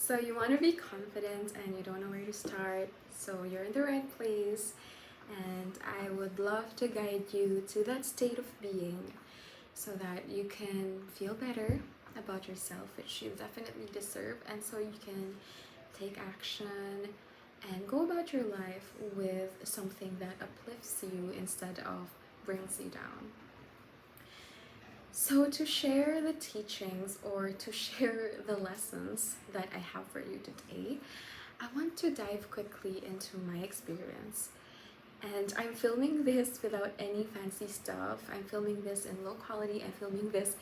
So you want to be confident and you don't know where to start, so you're in the right place, and I would love to guide you to that state of being so that you can feel better about yourself, which you definitely deserve, and so you can take action and go about your life with something that uplifts you instead of brings you down. So to share the teachings or to share the lessons that I have for you today, I want to dive quickly into my experience. And I'm filming this without any fancy stuff. I'm filming this in low quality. I'm filming this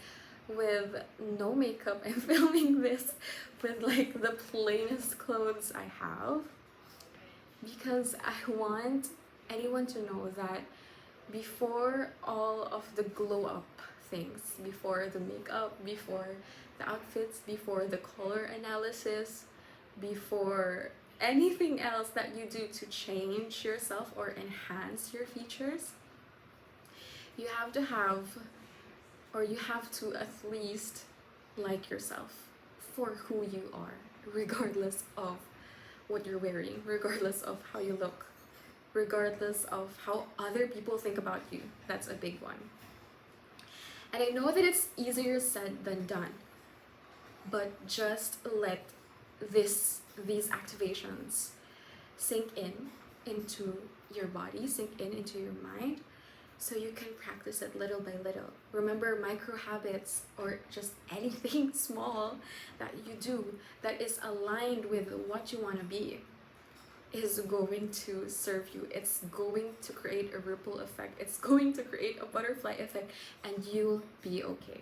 with no makeup. I'm filming this with like the plainest clothes I have, because I want anyone to know that before all of the glow up things, before the makeup, before the outfits, before the color analysis, before anything else that you do to change yourself or enhance your features, you have to have, or you have to at least like yourself for who you are, regardless of what you're wearing, regardless of how you look, regardless of how other people think about you. That's a big one. And I know that it's easier said than done, but just let these activations sink in into your body, sink in into your mind, so you can practice it little by little. Remember, micro habits, or just anything small that you do that is aligned with what you want to be, is going to serve you. It's going to create a ripple effect. It's going to create a butterfly effect, and you'll be okay.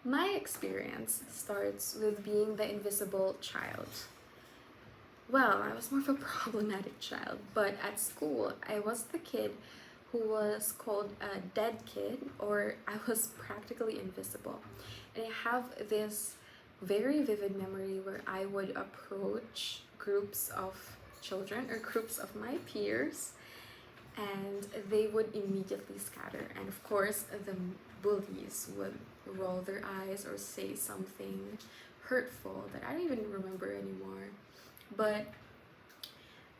My experience starts with being the invisible child. Well, I was more of a problematic child, but at school, I was the kid who was called a dead kid, or I was practically invisible. And I have this very vivid memory where I would approach groups of children or groups of my peers, and they would immediately scatter. And of course, the bullies would roll their eyes or say something hurtful that I don't even remember anymore. But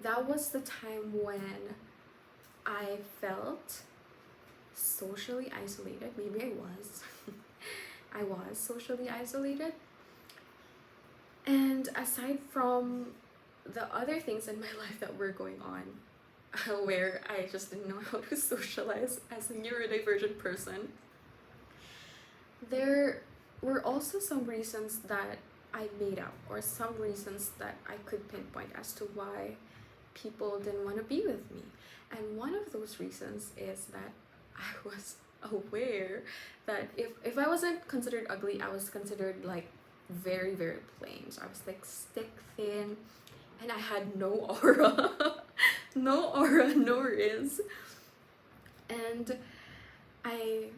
that was the time when I felt socially isolated. Maybe I was. I was socially isolated. And aside from the other things in my life that were going on, where I just didn't know how to socialize as a neurodivergent person, there were also some reasons that I made up, or some reasons that I could pinpoint as to why people didn't want to be with me. And one of those reasons is that I was aware that if I wasn't considered ugly, I was considered like very, very plain. So I was like stick thin, and I had no aura. No aura, no riz. And I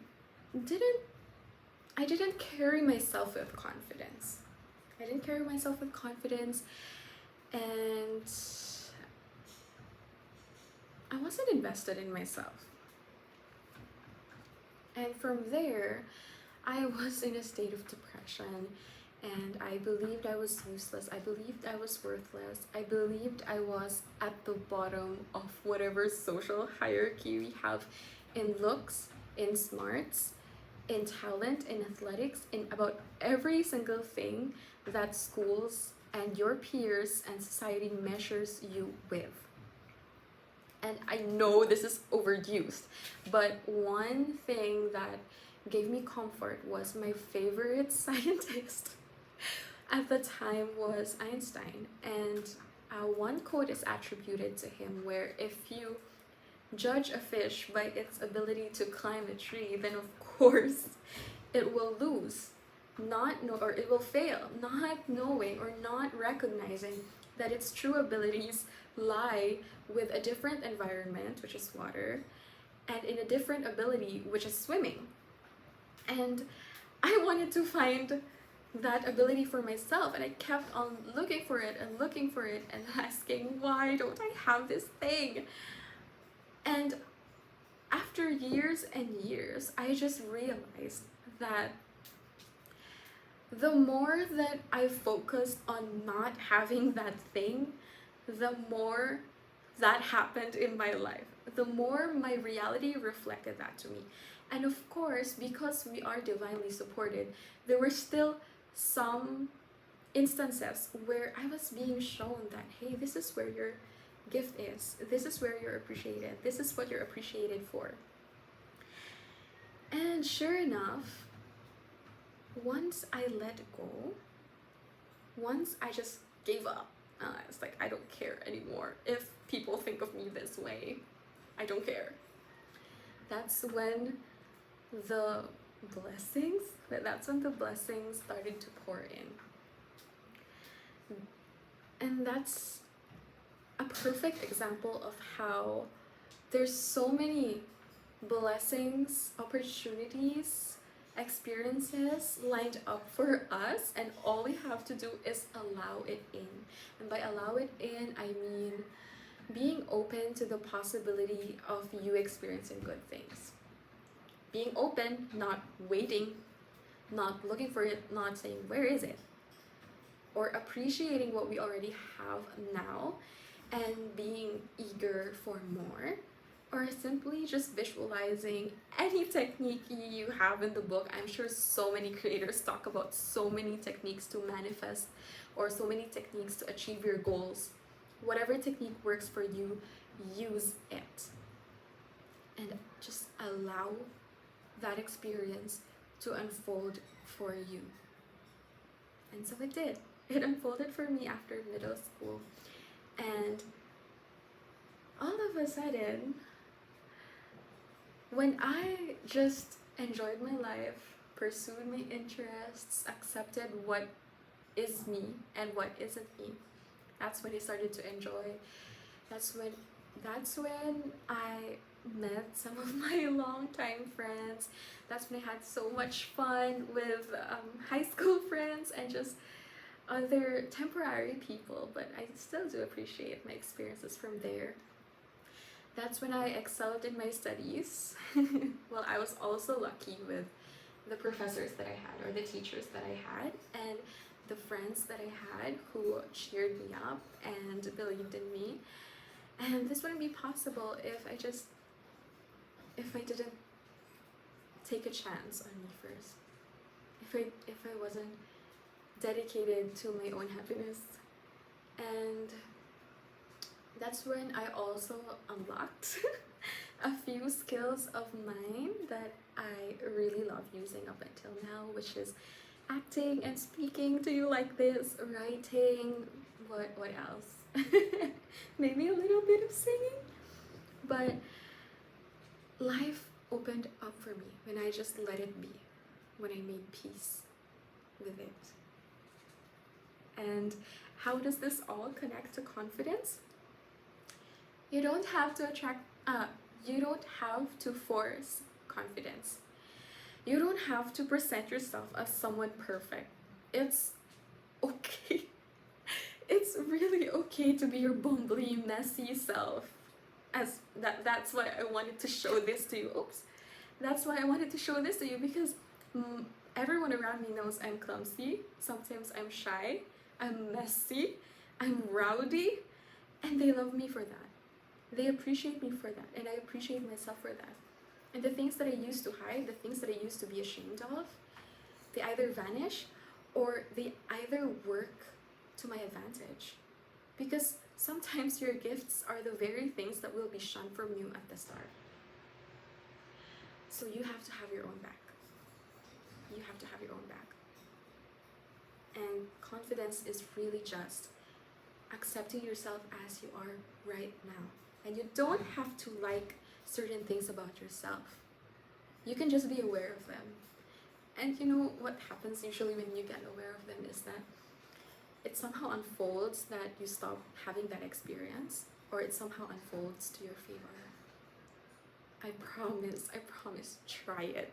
didn't carry myself with confidence. I didn't carry myself with confidence, and I wasn't invested in myself. And from there, I was in a state of depression, and I believed I was useless. I believed I was worthless. I believed I was at the bottom of whatever social hierarchy we have in looks, in smarts, in talent, in athletics, in about every single thing that schools and your peers and society measures you with. And I know this is overused, but one thing that gave me comfort was my favorite scientist at the time was Einstein. And one quote is attributed to him where, if you judge a fish by its ability to climb a tree, then of course it will lose, or it will fail, not knowing or not recognizing that its true abilities lie with a different environment, which is water, and in a different ability, which is swimming. And I wanted to find that ability for myself, and I kept on looking for it and looking for it and asking, why don't I have this thing? And after years and years, I just realized that the more that I focused on not having that thing, the more that happened in my life. The more my reality reflected that to me. And of course, because we are divinely supported, there were still some instances where I was being shown that, hey, this is where your gift is. This is where you're appreciated. This is what you're appreciated for. And sure enough, once I let go, once I just gave up, it's like, I don't care anymore if people think of me this way. I don't care. That's when the blessings started to pour in. And that's a perfect example of how there's so many blessings, opportunities, experiences lined up for us, and all we have to do is allow it in. And by allow it in, I mean being open to the possibility of you experiencing good things. Being open, not waiting, not looking for it, not saying, where is it? Or appreciating what we already have now and being eager for more. Or simply just visualizing any technique you have in the book. I'm sure so many creators talk about so many techniques to manifest, or so many techniques to achieve your goals. Whatever technique works for you, use it. And just allow that experience to unfold for you. And so it did. It unfolded for me after middle school. And all of a sudden, when I just enjoyed my life, pursued my interests, accepted what is me and what isn't me, that's when I started to enjoy. That's when I met some of my longtime friends. That's when I had so much fun with high school friends and just other temporary people, but I still do appreciate my experiences from there. That's when I excelled in my studies. Well, I was also lucky with the professors that I had, or the teachers that I had, and the friends that I had who cheered me up and believed in me. And this wouldn't be possible if I didn't take a chance on me first. If I wasn't dedicated to my own happiness. And that's when I also unlocked a few skills of mine that I really love using up until now, which is acting and speaking to you like this, writing, what else? Maybe a little bit of singing. But life opened up for me when I just let it be, when I made peace with it. And how does this all connect to confidence? You don't have to force confidence. You don't have to present yourself as someone perfect. It's okay. It's really okay to be your bumbly, messy self. That's why I wanted to show this to you. That's why I wanted to show this to you, because everyone around me knows I'm clumsy. Sometimes I'm shy. I'm messy. I'm rowdy. And they love me for that. They appreciate me for that, and I appreciate myself for that. And the things that I used to hide, the things that I used to be ashamed of, they either vanish or they either work to my advantage. Because sometimes your gifts are the very things that will be shunned from you at the start. So you have to have your own back. You have to have your own back. And confidence is really just accepting yourself as you are right now. And you don't have to like certain things about yourself. You can just be aware of them. And you know what happens usually when you get aware of them is that it somehow unfolds, that you stop having that experience, or it somehow unfolds to your favor. I promise, try it.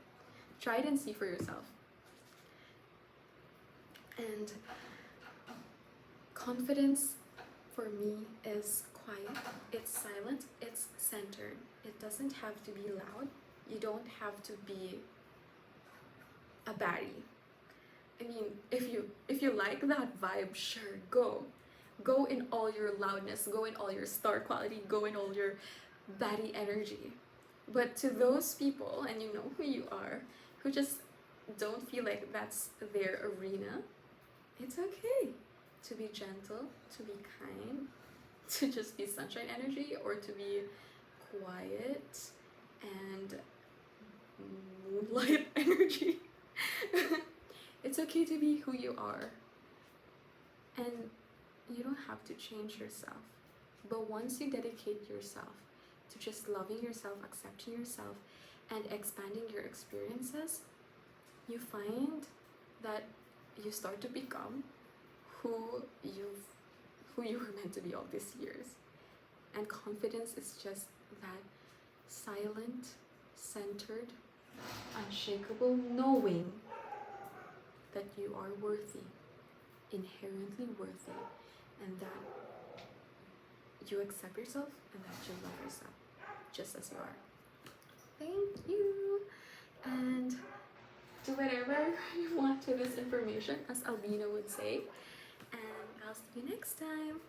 Try it and see for yourself. And confidence for me is quiet, it's silent, it's centered. It doesn't have to be loud. You don't have to be a baddie. I mean, if you like that vibe, sure, go in all your loudness, go in all your star quality, go in all your baddie energy. But to those people, and you know who you are, who just don't feel like that's their arena, it's okay to be gentle, to be kind, to just be sunshine energy, or to be quiet and moonlight energy. It's okay to be who you are, and you don't have to change yourself. But once you dedicate yourself to just loving yourself, accepting yourself, and expanding your experiences, you find that you start to become who you were meant to be all these years. And confidence is just that silent, centered, unshakable knowing that you are worthy, inherently worthy, and that you accept yourself and that you love yourself just as you are. Thank you, and do whatever you want with this information, as Albina would say, and I'll see you next time.